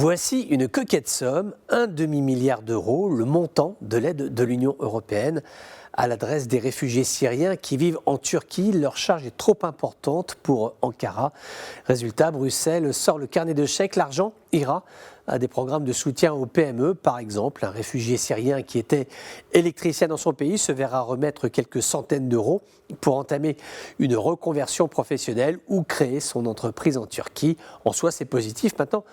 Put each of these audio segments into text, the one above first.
Voici une coquette somme, un demi-milliard d'euros, le montant de l'aide de l'Union européenne à l'adresse des réfugiés syriens qui vivent en Turquie. Leur charge est trop importante pour Ankara. Résultat, Bruxelles sort le carnet de chèques. L'argent ira à des programmes de soutien aux PME. Par exemple, un réfugié syrien qui était électricien dans son pays se verra remettre quelques centaines d'euros pour entamer une reconversion professionnelle ou créer son entreprise en Turquie. En soi, c'est positif. Maintenant,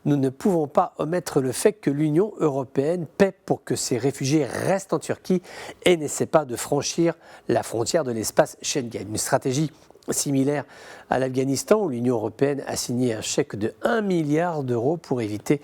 nous ne pouvons pas omettre le fait que l'Union européenne paie pour que ces réfugiés restent en Turquie et n'essaie pas de franchir la frontière de l'espace Schengen. Une stratégie similaire à l'Afghanistan où l'Union européenne a signé un chèque de 1 milliard d'euros pour éviter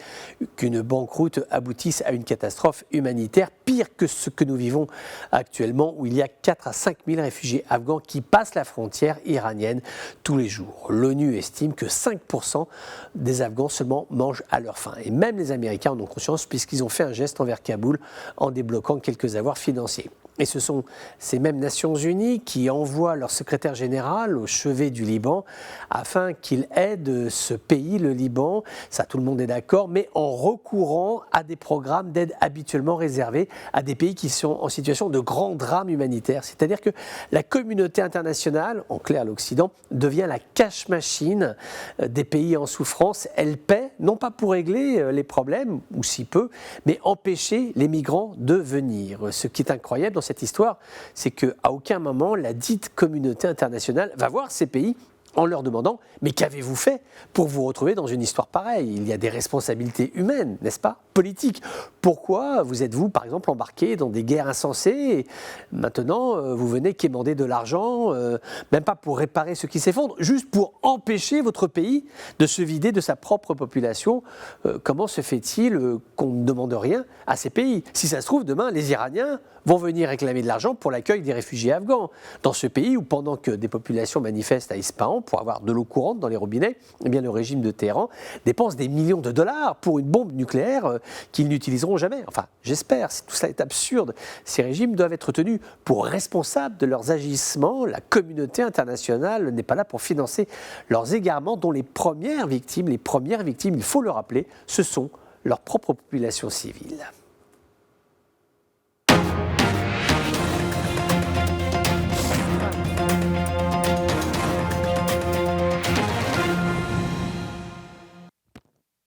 qu'une banqueroute aboutisse à une catastrophe humanitaire, pire que ce que nous vivons actuellement où il y a 4 à 5 000 réfugiés afghans qui passent la frontière iranienne tous les jours. L'ONU estime que 5% des Afghans seulement mangent à leur faim. Et même les Américains en ont conscience puisqu'ils ont fait un geste envers Kaboul en débloquant quelques avoirs financiers. Et ce sont ces mêmes Nations Unies qui envoient leur secrétaire général au chevet du Liban afin qu'il aide ce pays, le Liban, ça tout le monde est d'accord, mais en recourant à des programmes d'aide habituellement réservés à des pays qui sont en situation de grand drame humanitaire. C'est-à-dire que la communauté internationale, en clair l'Occident, devient la cash machine des pays en souffrance. Elle paie, non pas pour régler les problèmes, ou si peu, mais empêcher les migrants de venir. Ce qui est incroyable dans cette histoire, c'est qu'à aucun moment la dite communauté internationale va voir ces pays en leur demandant « mais qu'avez-vous fait pour vous retrouver dans une histoire pareille ?» Il y a des responsabilités humaines, n'est-ce pas, politiques. Pourquoi vous êtes-vous, par exemple, embarqué dans des guerres insensées et maintenant, vous venez quémander de l'argent, même pas pour réparer ce qui s'effondre, juste pour empêcher votre pays de se vider de sa propre population. Comment se fait-il qu'on ne demande rien à ces pays? Si ça se trouve, demain, les Iraniens vont venir réclamer de l'argent pour l'accueil des réfugiés afghans. Dans ce pays où, pendant que des populations manifestent à Ispahan pour avoir de l'eau courante dans les robinets, eh bien, le régime de Téhéran dépense des millions de dollars pour une bombe nucléaire qu'ils n'utiliseront jamais. Enfin, j'espère, tout ça est absurde. Ces régimes doivent être tenus pour responsables de leurs agissements. La communauté internationale n'est pas là pour financer leurs égarements dont les premières victimes, il faut le rappeler, ce sont leurs propres populations civiles.